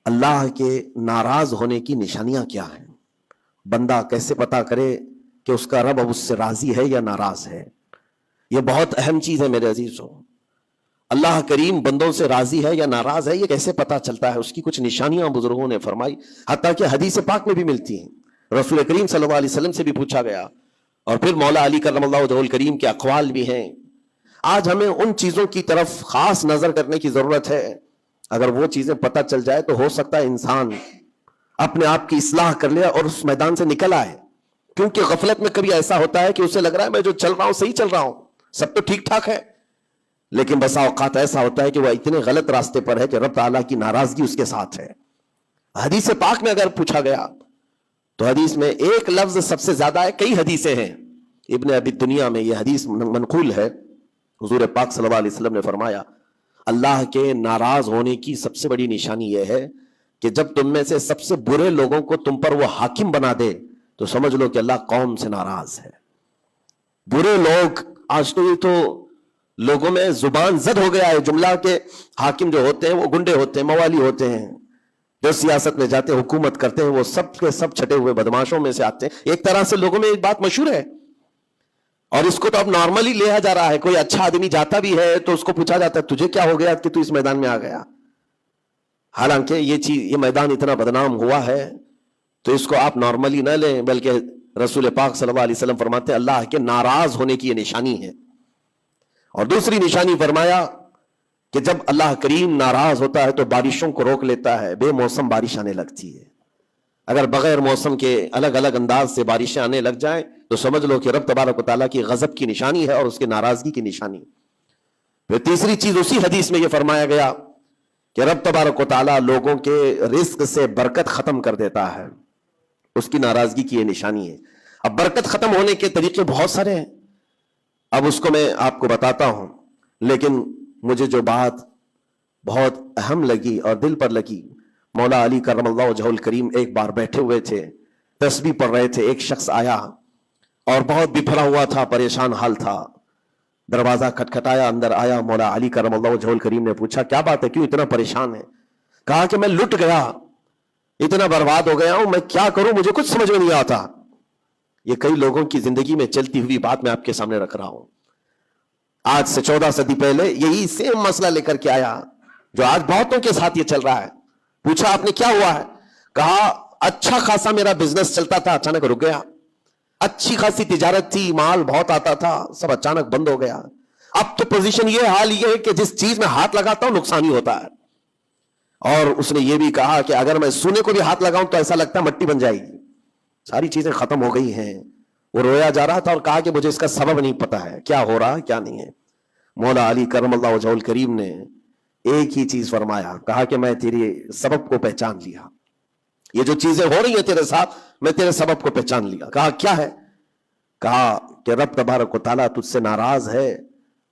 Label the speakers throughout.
Speaker 1: اللہ کے ناراض ہونے کی نشانیاں کیا ہیں؟ بندہ کیسے پتا کرے کہ اس کا رب اب اس سے راضی ہے یا ناراض ہے؟ یہ بہت اہم چیز ہے میرے عزیزوں. اللہ کریم بندوں سے راضی ہے یا ناراض ہے یہ کیسے پتا چلتا ہے؟ اس کی کچھ نشانیاں بزرگوں نے فرمائی، حتیٰ کہ حدیث پاک میں بھی ملتی ہیں. رسول کریم صلی اللہ علیہ وسلم سے بھی پوچھا گیا، اور پھر مولا علی کرم اللہ وجہہ الکریم کے اقوال بھی ہیں. آج ہمیں ان چیزوں کی طرف خاص نظر کرنے کی ضرورت ہے. اگر وہ چیزیں پتہ چل جائے تو ہو سکتا ہے انسان اپنے آپ کی اصلاح کر لے اور اس میدان سے نکل آئے. کیونکہ غفلت میں کبھی ایسا ہوتا ہے کہ اسے لگ رہا ہے میں جو چل رہا ہوں صحیح چل رہا ہوں، سب تو ٹھیک ٹھاک ہے، لیکن بسا اوقات ایسا ہوتا ہے کہ وہ اتنے غلط راستے پر ہے کہ رب تعالیٰ کی ناراضگی اس کے ساتھ ہے. حدیث پاک میں اگر پوچھا گیا تو حدیث میں ایک لفظ سب سے زیادہ ہے، کئی حدیثیں ہیں. ابن ابی دنیا میں یہ حدیث منقول ہے. حضور پاک صلی اللہ علیہ وسلم نے فرمایا اللہ کے ناراض ہونے کی سب سے بڑی نشانی یہ ہے کہ جب تم میں سے سب سے برے لوگوں کو تم پر وہ حاکم بنا دے تو سمجھ لو کہ اللہ قوم سے ناراض ہے. برے لوگ، آج تو یہ تو لوگوں میں زبان زد ہو گیا ہے جملہ کہ حاکم جو ہوتے ہیں وہ گنڈے ہوتے ہیں، موالی ہوتے ہیں، جو سیاست میں جاتے ہیں حکومت کرتے ہیں وہ سب کے سب چھٹے ہوئے بدماشوں میں سے آتے ہیں. ایک طرح سے لوگوں میں ایک بات مشہور ہے اور اس کو تو اب نارملی لیا جا رہا ہے. کوئی اچھا آدمی جاتا بھی ہے تو اس کو پوچھا جاتا ہے تجھے کیا ہو گیا کہ تو اس میدان میں آ گیا. حالانکہ یہ میدان اتنا بدنام ہوا ہے تو اس کو آپ نارملی نہ لیں، بلکہ رسول پاک صلی اللہ علیہ وسلم فرماتے ہیں اللہ کے ناراض ہونے کی یہ نشانی ہے. اور دوسری نشانی فرمایا کہ جب اللہ کریم ناراض ہوتا ہے تو بارشوں کو روک لیتا ہے، بے موسم بارش آنے لگتی ہے. اگر بغیر موسم کے الگ الگ انداز سے بارشیں آنے لگ جائیں تو سمجھ لو کہ رب تبارک و تعالیٰ کی غضب کی نشانی ہے اور اس کی ناراضگی کی نشانی. پھر تیسری چیز اسی حدیث میں یہ فرمایا گیا کہ رب تبارک و تعالیٰ لوگوں کے رزق سے برکت ختم کر دیتا ہے، اس کی ناراضگی کی یہ نشانی ہے. اب برکت ختم ہونے کے طریقے بہت سارے ہیں، اب اس کو میں آپ کو بتاتا ہوں. لیکن مجھے جو بات بہت اہم لگی اور دل پر لگی، مولا علی کرم اللہ وجہہ الکریم ایک بار بیٹھے ہوئے تھے، تسبیح پڑھ رہے تھے. ایک شخص آیا اور بہت بپھرا ہوا تھا، پریشان حال تھا. دروازہ کھٹکھٹایا، اندر آیا. مولا علی کرم اللہ وجہہ الکریم نے پوچھا کیا بات ہے، کیوں اتنا پریشان ہے؟ کہا کہ میں لٹ گیا، اتنا برباد ہو گیا ہوں، میں کیا کروں، مجھے کچھ سمجھ میں نہیں آتا. یہ کئی لوگوں کی زندگی میں چلتی ہوئی بات میں آپ کے سامنے رکھ رہا ہوں. آج سے 14 صدی پہلے یہی سیم مسئلہ لے کر کے آیا جو آج بہتوں کے ساتھ یہ چل رہا ہے. پوچھا آپ نے کیا ہوا ہے؟ کہا اچھا خاصا میرا بزنس چلتا تھا، اچانک رک گیا. اچھی خاصی تجارت تھی، مال بہت آتا تھا، سب اچانک بند ہو گیا. اب تو پوزیشن یہ، حال یہ ہے کہ جس چیز میں ہاتھ لگاتا ہوں نقصان ہی ہوتا ہے. اور اس نے یہ بھی کہا کہ اگر میں سونے کو بھی ہاتھ لگاؤں تو ایسا لگتا ہے مٹی بن جائے گی. ساری چیزیں ختم ہو گئی ہیں. وہ رویا جا رہا تھا اور کہا کہ مجھے اس کا سبب نہیں پتا ہے، کیا ہو رہا ہے کیا نہیں ہے. مولا علی کرم اللہ وجہہ الکریم نے ایک ہی چیز فرمایا، کہا کہ میں تیرے سبب کو پہچان لیا. یہ جو چیزیں ہو رہی ہیں تیرے ساتھ میں تیرے سبب کو پہچان لیا. کہا کیا ہے؟ کہا کہ رب تبارک و تعالیٰ تجھ سے ناراض ہے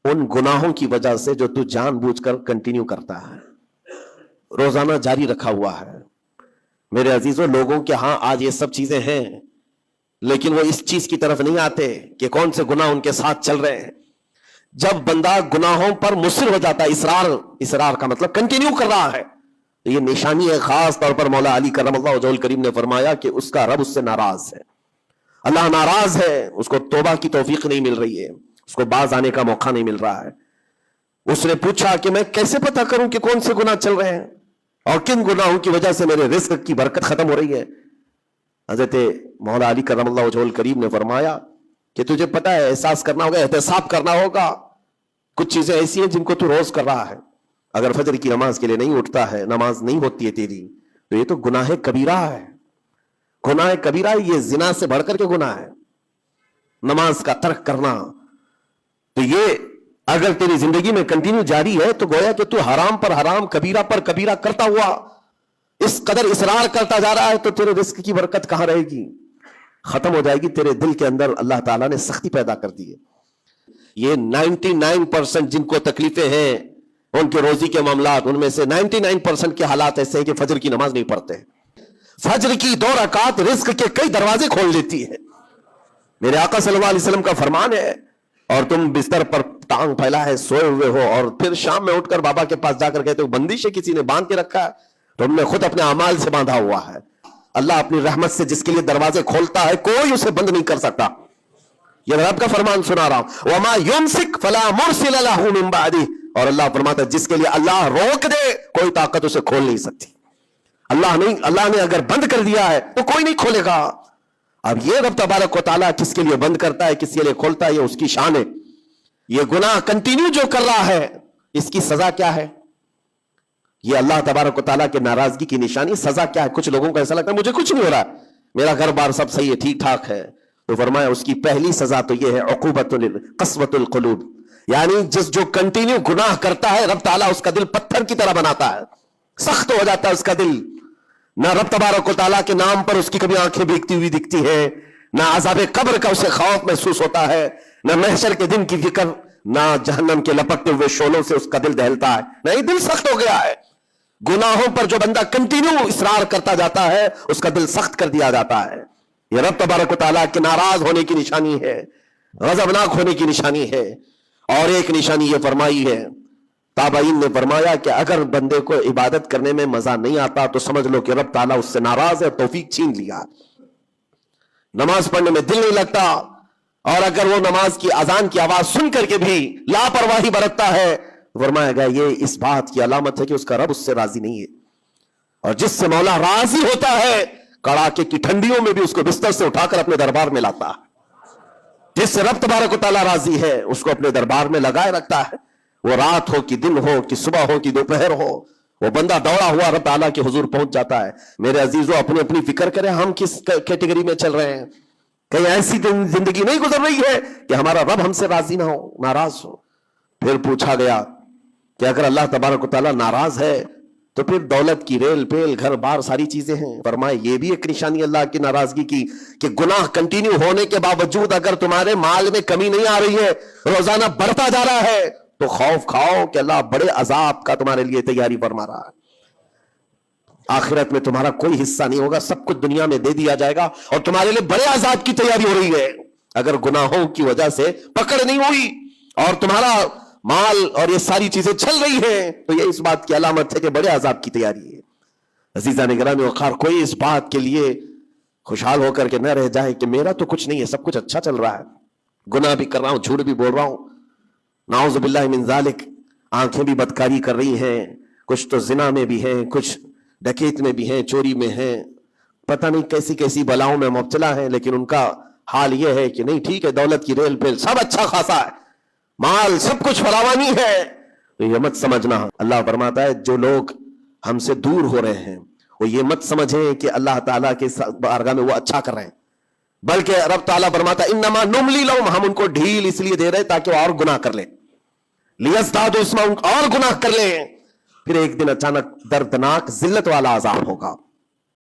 Speaker 1: ان گناہوں کی وجہ سے جو تو جان بوجھ کر کنٹینیو کرتا ہے، روزانہ جاری رکھا ہوا ہے. میرے عزیزوں، لوگوں کے ہاں آج یہ سب چیزیں ہیں لیکن وہ اس چیز کی طرف نہیں آتے کہ کون سے گناہ ان کے ساتھ چل رہے ہیں. جب بندہ گناہوں پر مصر ہو جاتا ہے، اصرار کا مطلب کنٹینیو کر رہا ہے، تو یہ نشانی ہے. خاص طور پر مولا علی کرم اللہ وجہہ الکریم نے فرمایا کہ اس کا رب اس سے ناراض ہے. اللہ ناراض ہے، اس کو توبہ کی توفیق نہیں مل رہی ہے، اس کو باز آنے کا موقع نہیں مل رہا ہے. اس نے پوچھا کہ میں کیسے پتا کروں کہ کون سے گناہ چل رہے ہیں اور کن گناہوں کی وجہ سے میرے رزق کی برکت ختم ہو رہی ہے. حضرت مولا علی کرم اللہ وجہہ الکریم نے فرمایا کہ تجھے پتا ہے، احساس کرنا ہوگا، احتساب کرنا ہوگا. کچھ چیزیں ایسی ہیں جن کو تو روز کر رہا ہے. اگر فجر کی نماز کے لیے نہیں اٹھتا ہے، نماز نہیں ہوتی ہے تیری، تو یہ تو گناہ کبیرہ ہے. گناہ کبیرہ یہ زنا سے بڑھ کر کے گناہ ہے، نماز کا ترک کرنا. تو یہ اگر تیری زندگی میں کنٹینیو جاری ہے تو گویا کہ تو حرام پر حرام، کبیرہ پر کبیرہ کرتا ہوا اس قدر اصرار کرتا جا رہا ہے تو تیرے رزق کی برکت کہاں رہے گی؟ ختم ہو جائے گی. تیرے دل کے اندر اللہ تعالیٰ نے سختی پیدا کر دی ہے. یہ 99% جن کو تکلیفیں ہیں ان کے روزی کے معاملات، ان میں سے 99% کے حالات ایسے ہیں کہ فجر کی نماز نہیں پڑھتے. فجر کی 2 رکعت رزق کے کئی دروازے کھول دیتی ہے. میرے آقا صلی اللہ علیہ وسلم کا فرمان ہے، اور تم بستر پر ٹانگ پھیلا ہے سوئے ہوئے ہو اور پھر شام میں اٹھ کر بابا کے پاس جا کر کہتے ہو بندش ہے کسی نے باندھ کے رکھا ہے، تو ہم نے خود اپنے اعمال سے باندھا ہوا ہے. اللہ اپنی رحمت سے جس کے لیے دروازے کھولتا ہے کوئی اسے بند نہیں کر سکتا. یہ رب کا فرمان سنا رہا ہوں. وما یمسک فلا مرسل له من بعده. اور اللہ فرماتا ہے جس کے لیے اللہ روک دے کوئی طاقت اسے کھول نہیں سکتی. اللہ نے اگر بند کر دیا ہے تو کوئی نہیں کھولے گا. اب یہ رب تبارک و تعالیٰ کس کے لیے بند کرتا ہے کس کے لیے کھولتا ہے یہ اس کی شان ہے. یہ گناہ کنٹینیو جو کر رہا ہے اس کی سزا کیا ہے؟ یہ اللہ تبارک و تعالیٰ کے ناراضگی کی نشانی. سزا کیا ہے؟ کچھ لوگوں کو ایسا لگتا ہے مجھے کچھ نہیں ہو رہا ہے, میرا گھر بار سب صحیح ہے, ٹھیک ٹھاک ہے. تو فرمایا اس کی پہلی سزا تو یہ ہے عقوبت قسوۃ القلوب. یعنی جو کنٹینیو گناہ کرتا ہے رب تعالیٰ اس کا دل پتھر کی طرح بناتا ہے, سخت ہو جاتا ہے اس کا دل. نہ رب تبارک و تعالیٰ کے نام پر اس کی کبھی آنکھیں بھیگتی ہوئی دکھتی ہے, نہ عذاب قبر کا اسے خوف محسوس ہوتا ہے, نہ محشر کے دن کی فکر, نہ جہنم کے لپکتے ہوئے شعلوں سے اس کا دل دہلتا ہے. نہیں, دل سخت ہو گیا ہے. گناہوں پر جو بندہ کنٹینیو اصرار کرتا جاتا ہے اس کا دل سخت کر دیا جاتا ہے. یہ رب تبارک و تعالیٰ کے ناراض ہونے کی نشانی ہے, غضبناک ہونے کی نشانی ہے. اور ایک نشانی یہ فرمائی ہے, تابعین نے فرمایا کہ اگر بندے کو عبادت کرنے میں مزہ نہیں آتا تو سمجھ لو کہ رب تعالیٰ اس سے ناراض ہے, توفیق چھین لیا. نماز پڑھنے میں دل نہیں لگتا, اور اگر وہ نماز کی اذان کی آواز سن کر کے بھی لاپرواہی برتتا ہے, فرمایا گیا یہ اس بات کی علامت ہے کہ اس کا رب اس سے راضی نہیں ہے. اور جس سے مولا راضی ہوتا ہے کڑاکے کی ٹھنڈیوں میں بھی اس کو بستر سے اٹھا کر اپنے دربار میں لاتا ہے. جس سے رب تبارک و تعالیٰ راضی ہے اس کو اپنے دربار میں لگائے رکھتا ہے. وہ رات ہو کہ دن ہو کہ صبح ہو کہ دوپہر ہو, وہ بندہ دوڑا ہوا رب تعالیٰ کے حضور پہنچ جاتا ہے. میرے عزیزوں اپنی اپنی فکر کریں ہم کس کیٹیگری میں چل رہے ہیں. کہیں ایسی زندگی نہیں گزر رہی ہے کہ ہمارا رب ہم سے راضی نہ ہو, ناراض ہو. پھر پوچھا گیا کہ اگر اللہ تبارک و تعالیٰ ناراض ہے تو پھر دولت کی ریل پیل گھر بار ساری چیزیں ہیں. فرمائے یہ بھی ایک نشانی اللہ کی ناراضگی کی کہ گناہ کنٹینیو ہونے کے باوجود اگر تمہارے مال میں کمی نہیں آ رہی ہے, روزانہ بڑھتا جا رہا ہے, تو خوف کھاؤ کہ اللہ بڑے عذاب کا تمہارے لیے تیاری فرما رہا ہے. آخرت میں تمہارا کوئی حصہ نہیں ہوگا, سب کچھ دنیا میں دے دیا جائے گا اور تمہارے لیے بڑے عذاب کی تیاری ہو رہی ہے. اگر گناہوں کی وجہ سے پکڑ نہیں ہوئی اور تمہارا مال اور یہ ساری چیزیں چل رہی ہیں تو یہ اس بات کی علامت ہے کہ بڑے عذاب کی تیاری ہے. عزیزان گرامی وقار, کوئی اس بات کے لیے خوشحال ہو کر کے نہ رہ جائے کہ میرا تو کچھ نہیں ہے, سب کچھ اچھا چل رہا ہے, گناہ بھی کر رہا ہوں, جھوٹ بھی بول رہا ہوں, نعوذ باللہ من ذالک, آنکھیں بھی بدکاری کر رہی ہیں, کچھ تو زنا میں بھی ہیں, کچھ ڈکیت میں بھی ہیں, چوری میں ہیں, پتہ نہیں کیسی کیسی بلاؤں میں مبتلا ہیں, لیکن ان کا حال یہ ہے کہ نہیں ٹھیک ہے, دولت کی ریل پیل سب اچھا خاصا ہے, مال سب کچھ فراوانی ہے. تو یہ مت سمجھنا, اللہ فرماتا ہے جو لوگ ہم سے دور ہو رہے ہیں وہ یہ مت سمجھیں کہ اللہ تعالیٰ کے بارگاہ میں وہ اچھا کر رہے ہیں, بلکہ رب تعالیٰ فرماتا ہے انما نملی لہم, ہم ان کو ڈھیل اس لیے دے رہے تاکہ وہ اور گناہ کر لیں, لیزدادوا اثما, اور گناہ کر لیں. پھر ایک دن اچانک دردناک ذلت والا عذاب ہوگا,